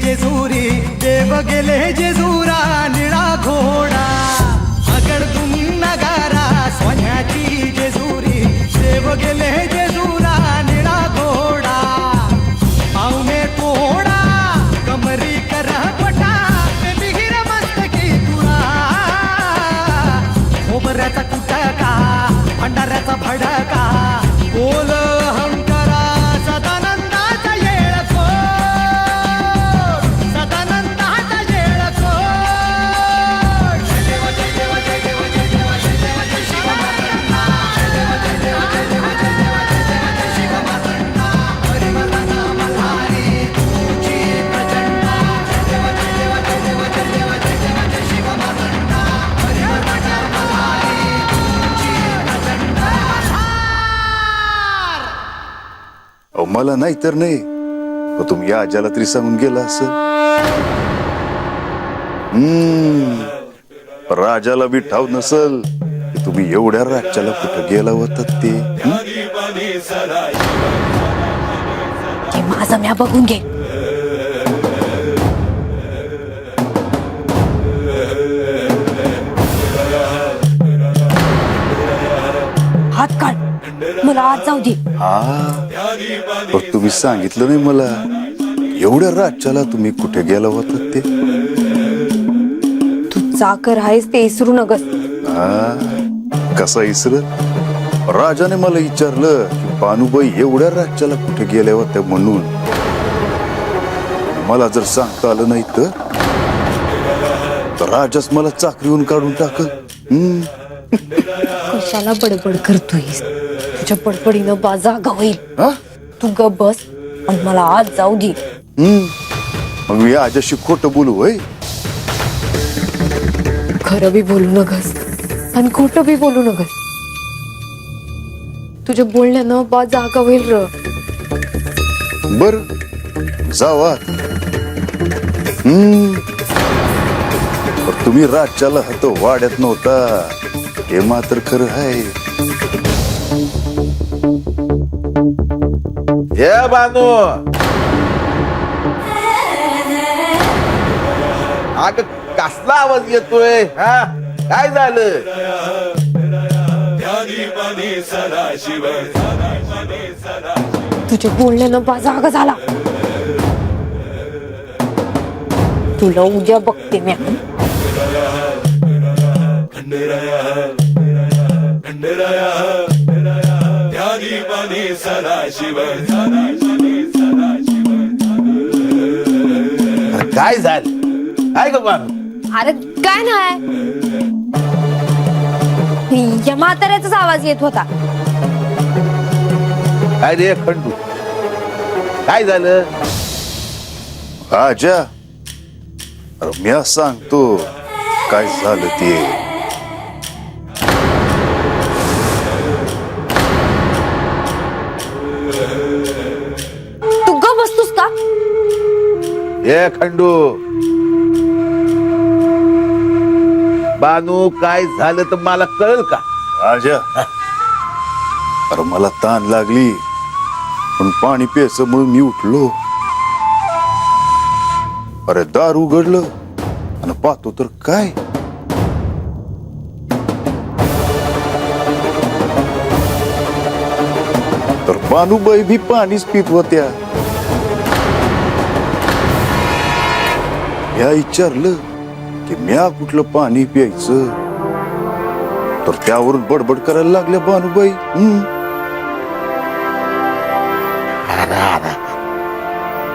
जेजुरी देव गेले जेजुरा निळा घोडा आगडतून नगारा सोन्याची जेजुरी देव गेले जेजुरा निळा घोडा पावमे तोडा कमरी कर पटा मिहिर मस्तकी तुळा खोबऱ्याचा कुटका भंडाऱ्याचा भडका बोल हंकारा सदानंदाचा येळको सदानंदाचा येळको जय देव जय देव जय देव जय देव जय देव जय शिव मातंडा जय देव जय देव जय देव जय देव जय देव जय शिव मातंडा हरिवदना मल्हारी तुझी प्रचंड जय देव जय देव जय देव जय देव जय देव जय शिव मातंडा हरिवदना मल्हारी तुझी प्रचंड मला नाही तर नाही तुम्ही या आजाला तरी सांगून गेला असं राजाला बी ठाव नसल की तुम्ही एवढ्या राज्याला कुठं गेला होतात ते माझं म्या बघून घे हात काढ मला आज जाऊ दे पण तुम्ही सांगितलं नाही मला एवढ्या राज्याला तुम्ही कुठे गेला होतात ते तू चाकर आहेस ते इसरू नगस कसा इसरत राजाने मला विचारलं की पानुबाई एवढ्या राज्याला कुठे गेल्या होत्या म्हणून मला जर सांगता आलं नाही तर राजाच मला चाकरीहून काढून टाकल कशाला बडबड करतोयस तुझ्या बडबडीनं बाजा होईल तू ग बस आणि मला आज जाऊ दे मग मी आजाशी खोटं बोलू होय खरं बी बोलू नगस आणि खोटं बी बोलू नगस तुझ्या बोलण्यानं बाजा होईल र बर जावा तुम्ही राज्याला हात वाड्यात नव्हता हे मात्र खरं आहे हे बानू अग कसला आवाज येतोय हा काय झालं तुझ्या बोलण्यानं बाजा झाला तुला उद्या बघते मी काय झालं काय ग बानू अरे काय नाही या म्हाताऱ्याचाच आवाज येत होता काय रे खंडू काय झालं आजा अरे मी सांगतो काय झालं ते तू ग बसतोस का हे खंडू बानू काय झालं तर मला कळल का आजा अरे मला ताण लागली पण पाणी प्यायचं म्हणून मी उठलो अरे दार उघडलं आणि पाहतो तर काय तर बानूबाई भी पाणीच पित होत्या या विचारलं की म्या कुठलं पाणी प्यायचं तर त्यावरून बडबड करायला लागल्या बानूबाई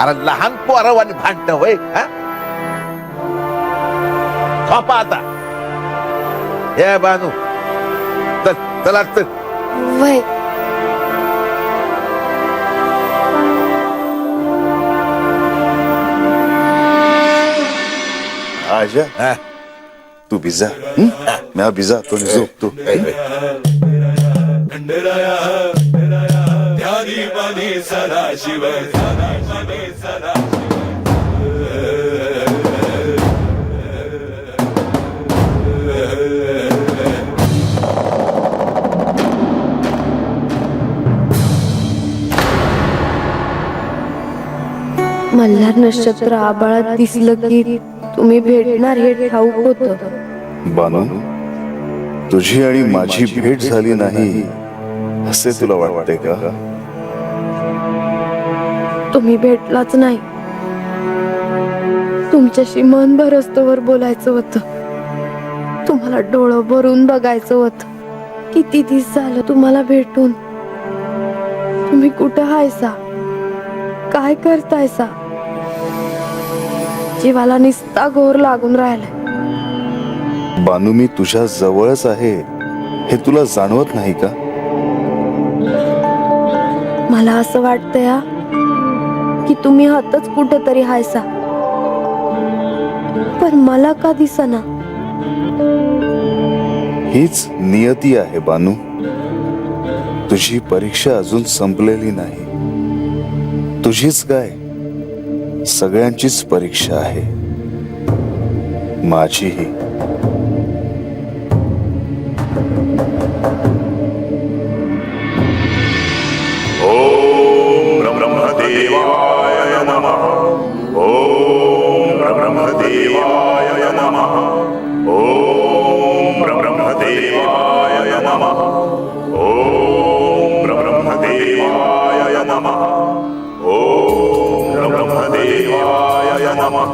अरे लहान पोरावानी भांडणं होय झोपा आता हे बानू चल चला चल वय आजा तू भी जा मैं भी जातो आणि झोपतो मल्हार नक्षत्र आबाळात दिसलं की तुम्ही भेटणार हे ठाऊक होतं. बानू, तुझी आणि माझी भेट झाली नाही असे तुला वाटते का? तुम्ही भेटलाच नाही. तुमच्याशी मन भरस्तवर बोलायचं होतं. तुम्हाला डोळं भरून बघायचं होतं. किती दिवस झालं तुम्हाला भेटून. तुम्ही कुठं हायसा, काय करतायसा? जीवाला निस्ता घोर लागून राहिलाय. बानू, मी तुझ्या जवळच आहे हे तुला जाणवत नाही का? मला असं वाटतंय की तुम्ही हातच कुठेतरी हायसा, पण मला का दिसना. हीच नियती आहे बानू. तुझी परीक्षा अजून संपलेली नाही. तुझीच काय, सगळ्यांचीच परीक्षा आहे, माझीही. ओम ब्रह्मदेवाय नमः. ओम ब्रह्मदेवाय नमः. ओम ब्रह्मदेवाय नमः. ओम ब्रह्मदेवाय नमः. ओम ब्रह्मदेवाय नमः.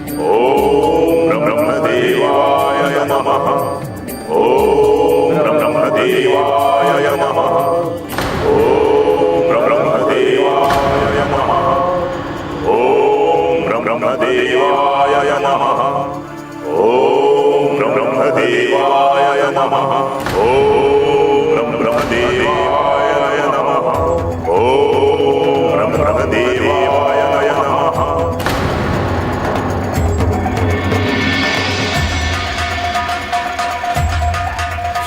ओम ब्रह्मदेवाय नमः. ओम ब्रह्मदेवाय नमः. ब्रह्मदेवाय नमः. ओम ब्रह्मदेवाय नमः. ओम ब्रह्मदेवाय नमः. ओम ब्रह्मदेवाय नमः. ओम ब्रह्मदेवाय नमः.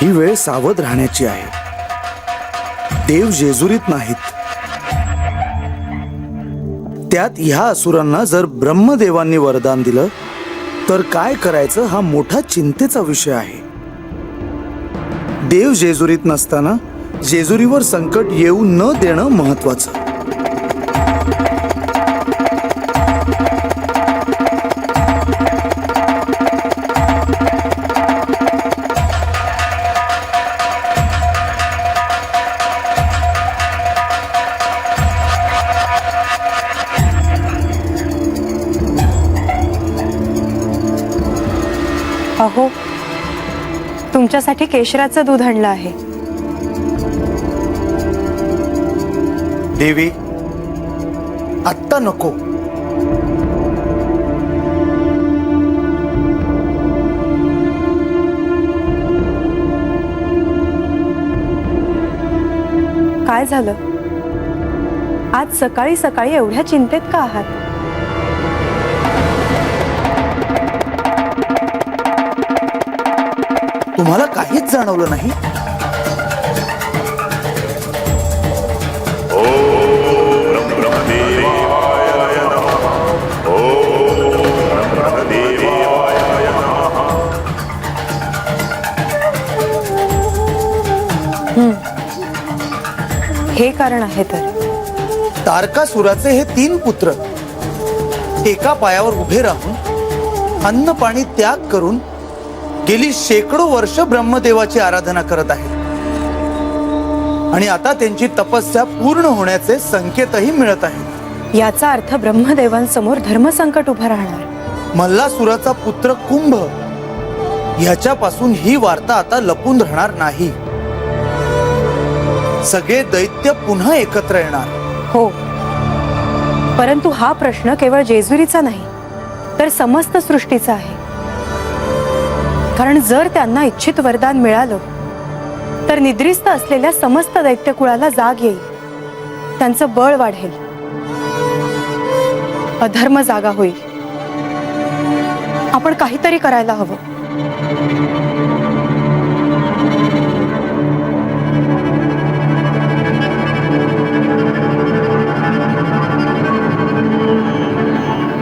ही वेळ सावध राहण्याची आहे. देव जेजुरीत नाहीत. त्यात ह्या असुरांना जर ब्रह्मदेवांनी वरदान दिलं तर काय करायचं हा मोठा चिंतेचा विषय आहे. देव जेजुरीत नसताना जेजुरीवर संकट येऊ न देणं महत्वाचं. अहो, तुमच्यासाठी केशराचं दूध आणलं आहे. देवी, आत्ता नको. काय झालं? आज सकाळी सकाळी एवढ्या चिंतेत का आहात? तुम्हाला काहीच जाणवलं नाही? ओम ब्रह्मदेवाय नमः. ओम ब्रह्मदेवाय नमः. हे कारण आहे तर. तारकासुराचे हे 3 पुत्र एका पायावर उभे राहून अन्न पाणी त्याग करून गेली शेकडो वर्ष ब्रह्मदेवाची आराधना करत आहेत. आणि आता त्यांची तपस्या पूर्ण होण्याचे संकेतही मिळत आहेत. याचा अर्थ ब्रह्मदेवांसमोर धर्मसंकट उभं राहणार. मल्लासुराचा पुत्र कुंभ ह्याच्यापासून ही वार्ता आता लपून राहणार नाही. सगळे दैत्य पुन्हा एकत्र येणार. हो, परंतु हा प्रश्न केवळ जेजुरीचा नाही तर समस्त सृष्टीचा आहे. कारण जर त्यांना इच्छित वरदान मिळालं तर निद्रिस्त असलेल्या समस्त दैत्यकुळाला जाग येईल. त्यांचं बळ वाढेल. अधर्म जागा होईल. आपण काहीतरी करायला हवं.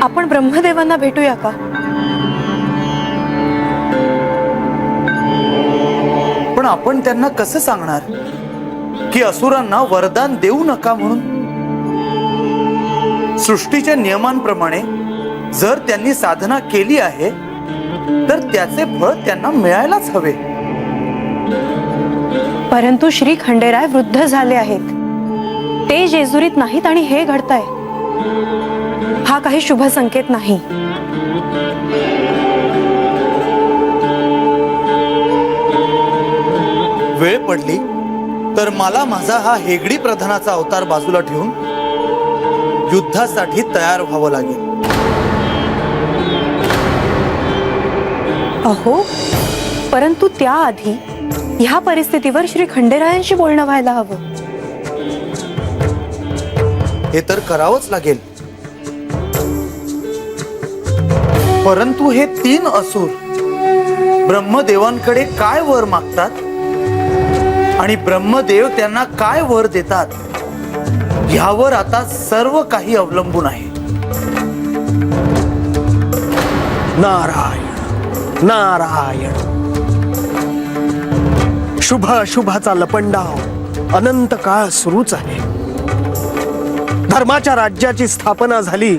आपण ब्रह्मदेवांना भेटूया का? पण आपण त्यांना कसं सांगणार की असुरांना वरदान देऊ नका म्हणून? सृष्टीच्या नियमांप्रमाणे जर त्यांनी साधना केली आहे तर त्याचे फळ त्यांना मिळायलाच हवे. परंतु श्री खंडेराय वृद्ध झाले आहेत, ते जेजुरीत नाहीत आणि हे घडतंय. हा काही शुभ संकेत नाही. वेळ पडली तर मला माझा हा हेगडी प्रधानाचा अवतार बाजूला ठेवून युद्धासाठी तयार व्हावं लागेल. अहो, परंतु त्याआधी ह्या परिस्थितीवर श्री खंडेरायांशी बोलणं व्हायला हवं. हे तर करावंच लागेल. परंतु हे 3 असुर ब्रह्मदेवांकडे काय वर मागतात आणि ब्रह्मदेव त्यांना काय वर देतात यावर आता सर्व काही अवलंबून आहे. नारायण नारायण. शुभ अशुभाचा लपंडाव अनंत काळ सुरूच आहे. धर्माच्या राज्याची स्थापना झाली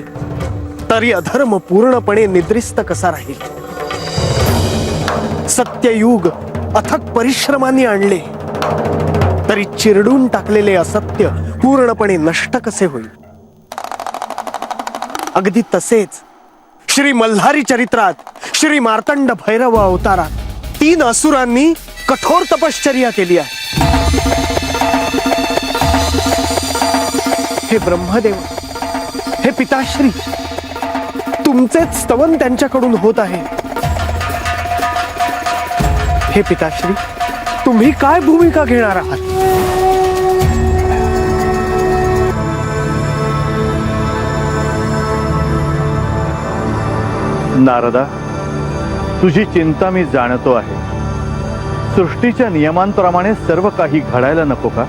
तरी अधर्म पूर्णपणे निद्रिस्त कसा राहील. सत्ययुग अथक परिश्रमांनी आणले तरी चिरडून टाकलेले असत्य पूर्णपणे नष्ट कसे होईल. अगदी तसेच श्री मल्हारी चरित्रात श्री मार्तंड भैरव अवतारात 3 असुरांनी कठोर तपश्चर्या केली आहे. हे ब्रह्मदेव, हे पिताश्री, तुमचेच स्तवन त्यांच्याकडून होत आहे. हे पिताश्री, तुम्ही काय भूमिका घेणार आहात. नारदा, तुझी चिंता मी जाणतो आहे. सृष्टीच्या नियमांप्रमाणे सर्व काही घडायला नको का?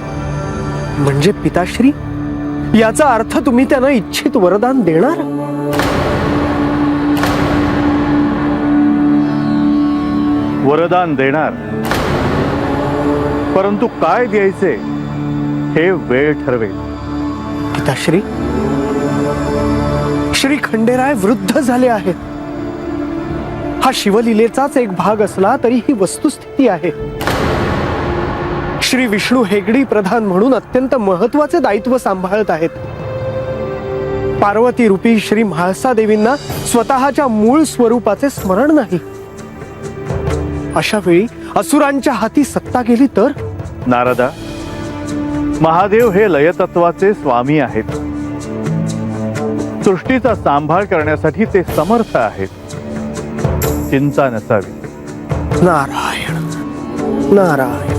म्हणजे पिताश्री, याचा अर्थ तुम्ही त्यांना इच्छित वरदान देणार. वरदान देणार, परंतु काय द्यायचे हे वेळ ठरवेल. पिताश्री, श्री खंडेराय वृद्ध झाले आहेत. हा शिवलीलेचाच एक भाग असला तरी ही वस्तुस्थिती आहे. श्री विष्णू हेगडी प्रधान म्हणून अत्यंत महत्वाचे दायित्व सांभाळत आहेत. पार्वती रूपी श्री म्हाळसा देवींना स्वतःच्या मूळ स्वरूपाचे स्मरण नाही. अशा वेळी असुरांच्या हाती सत्ता गेली तर. नारदा, महादेव हे लयतत्वाचे स्वामी आहेत. सृष्टीचा सांभाळ करण्यासाठी ते समर्थ आहेत. चिंता नसावी. नारायण नारायण.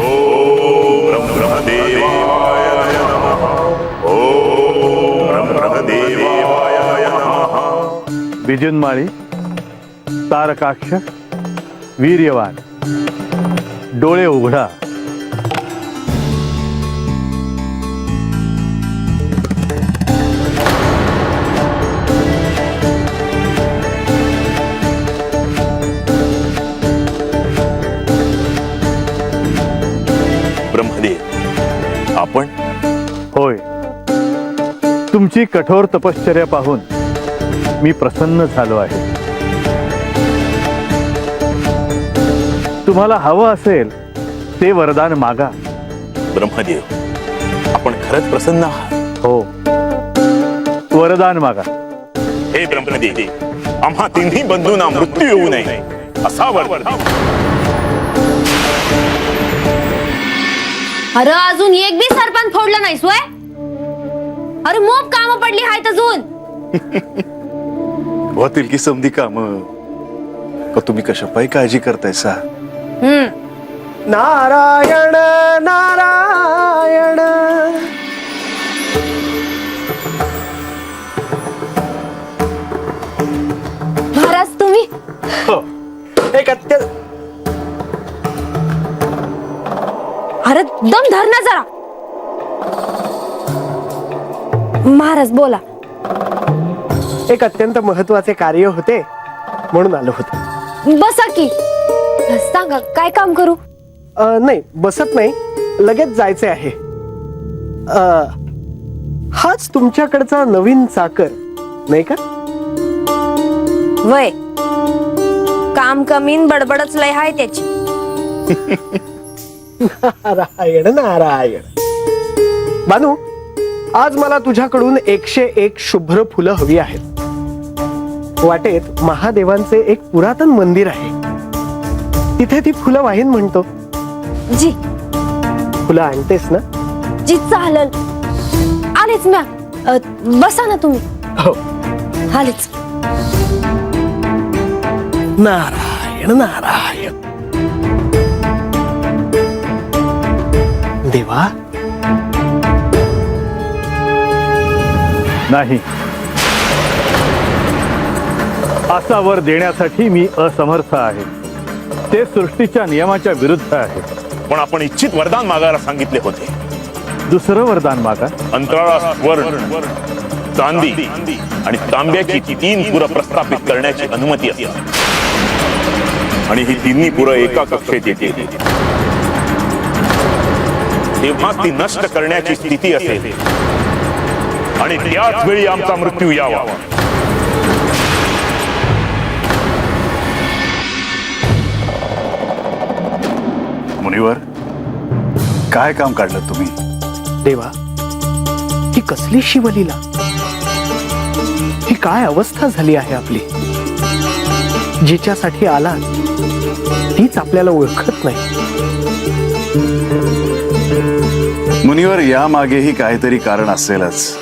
ओम ब्रह्मदेवाय नमः. ओम ब्रह्मदेवाय नमः. विजुनमाळी, तारकाक्ष, वीर्यवान, डोळे उघडा. ब्रह्मदेव, आपण? होय, तुमची कठोर तपश्चर्या पाहून मी प्रसन्न झालो आहे. तुम्हाला हवं असेल ते वरदान मागा. ब्रह्मदेव, आपण खरंच प्रसन्न आहात? हो, वरदान मागा. हे ब्रह्मदेव, आम्हा तिन्ही बंधूंना मृत्यू येऊ नये असा वरदान. अरे अजून एक बी सरपंच फोडलं नाही सोय. अरे मोप काम पडली आहेत अजून. होतील की समधी काम. तुम्ही कशा पायी काळजी करतायसा. नारायण नारायण. महाराज तुम्ही एक अत्यंत. अरे दम धर ना जरा. महाराज बोला. एक अत्यंत महत्वाचे कार्य होते म्हणून आलो होतो. बसा की. सांगा काय काम करू. नाही, बसत नाही, लगेच जायचे आहे. हाच तुमच्याकडचा नवीन चाकर नाही का? वय काम कमीन बडबडच लय हाय त्याची. नारायण नारायण. बानू, आज मला तुझ्याकडून 101 शुभ्र फुलं हवी आहेत. वाटेत महादेवांचे एक पुरातन मंदिर आहे, तिथे ती फुलं वाहीन म्हणतो. जी फुलं आणतेस ना? जी चालल. आलेच म्या. बसा ना तुम्ही. हो. आलेच. नारायण नारायण. देवा, नाही, असा वर देण्यासाठी मी असमर्थ आहे. ते सृष्टीच्या नियमाच्या विरुद्ध आहे. पण आपण इच्छित वरदान मागायला सांगितले होते. दुसरं वरदान मागा. अंतराळात स्वर्ण, चांदी आणि तांब्याची 3 पुरं प्रस्थापित करण्याची अनुमती असते. आणि ही 3 पुरं एका कक्षेत येतील. तेव्हा ती नष्ट करण्याची स्थिती असेल आणि त्याच वेळी आमचा मृत्यू यावा. मुनिवर, काय काम काढलं तुम्ही? देवा, ही कसली शिवलीला? ही काय अवस्था झाली आहे आपली? जिच्यासाठी आला तीच आपल्याला ओळखत नाही. मुनिवर, या मागेही काहीतरी कारण असेलच.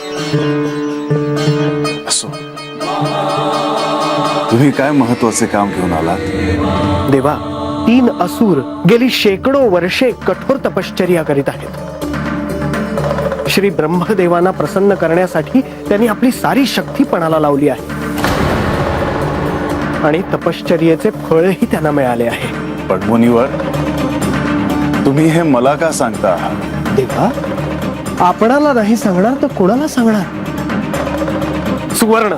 असो, तुम्ही काय महत्वाचे काम घेऊन आलात? देवा, 3 असुर गेली शेकडो वर्षे कठोर तपश्चर्या करीत आहेत. श्री ब्रह्मदेवांना प्रसन्न करण्यासाठी त्यांनी आपली सारी शक्ती पणाला लावली आहे आणि तपश्चर्येचे फळही त्यांना मिळाले आहे. पण मुनिवर, तुम्ही हे मला का सांगता आहात? देवा, आपणाला नाही सांगणार तर कोणाला सांगणार? सुवर्ण,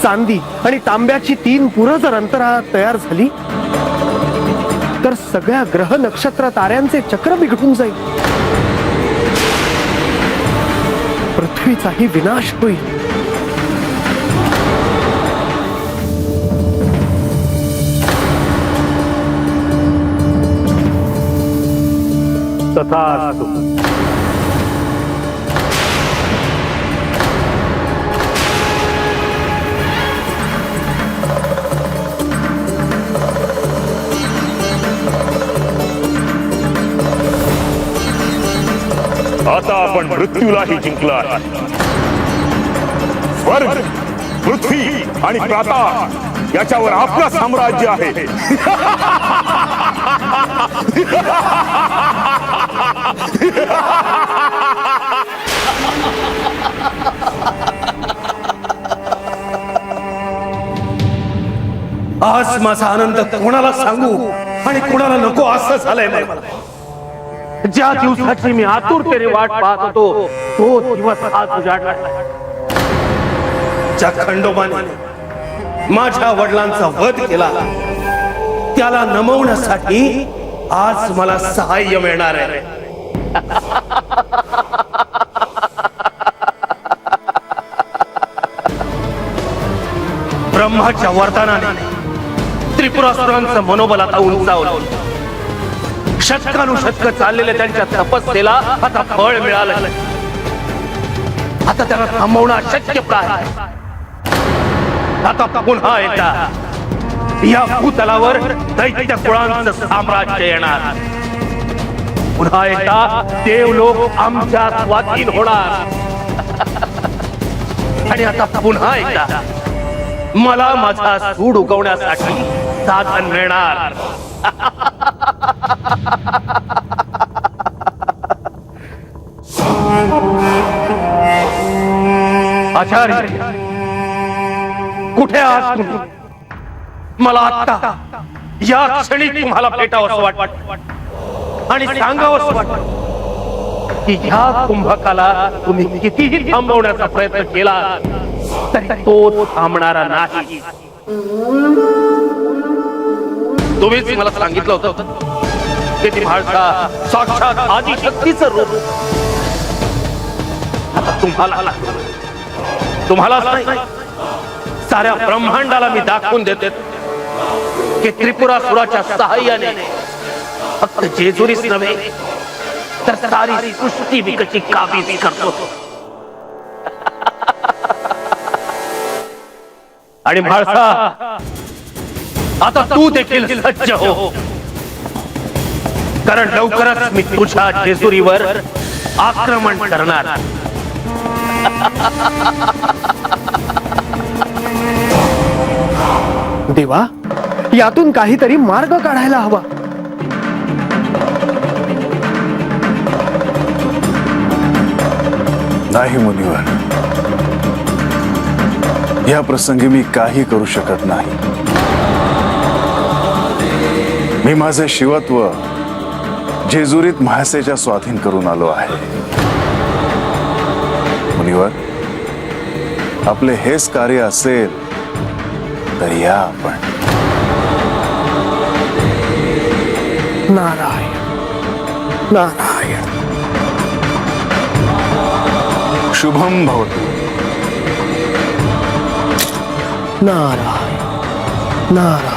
चांदी आणि तांब्याची 3 पुरं जर अंतराळात तयार झाली तर सगळ्या ग्रह नक्षत्र ताऱ्यांचे चक्र बिघडून जाईल. पृथ्वीचाही विनाश होईल. तथास्तु. आता आपण मृत्यूलाही जिंकला आहे. स्वर्ग, पृथ्वी आणि पाताळ याच्यावर आपलं साम्राज्य आहे. आज माझा आनंद कोणाला सांगू आणि कोणाला नको असं झालंय मला. ज्या दिवसाची मी आतुरतेने वाट पाहत होतो तो दिवस आज उजाडला. ज्या खंडोबाने माझ्या वडिलांचा वध केला त्याला नमवण्यासाठी आज मला सहाय्य मिळणार आहे. ब्रह्माच्या वरदानाने त्रिपुरासुरांचं मनोबल आता उंचावलं. शतकानुशतक चाललेल्या त्यांच्या तपस्येला आता फळ मिळालं. आता त्यांना थांबवणं अशक्य प्राय. आता पुन्हा एकदा या भूतलावर दैत्य कुळांचं साम्राज्य येणार. पुन्हा एकदा देवलोक आमच्या स्वाधीन होणार. आणि आता पुन्हा एकदा मला माझा सूड उगवण्यासाठी साधन मिळणार. आचार्य, कुठे आहात तुम्ही? मला आता या क्षणी तुम्हाला भेटावं वाटत आणि सांगावं वाटत की ह्या कुंभकाला तुम्ही कितीही थांबवण्याचा प्रयत्न केला तरी तो थांबणारा नाही. तुम्हीच मला सांगितलं होतं किती म्हाळसा साक्षात आदिशक्तीचं रूप. आता तुम्हालाच नाही, साऱ्या ब्रह्मांडाला मी दाखवून देते की त्रिपुरासुराच्या सहाय्याने फक्त जेजुरीच नव्हे तर सारी सृष्टी मी कशी काबीज करतो. आणि म्हाळसा आता तू देखील सज्ज हो, कारण लवकरच मी तुझ्या जेजुरीवर आक्रमण करणार. देवा, यातून काहीतरी मार्ग काढायला हवा. नाही मुनिवर, या प्रसंगी मी काही करू शकत नाही. मी माझे शिवत्व जेजुरीत म्हाळसेच्या स्वाधीन करून आलो आहे. मुनिवर, आपले हेच कार्य असेल तर या आपण. नारायण नारायण. शुभम भवतु. नारायण नारायण.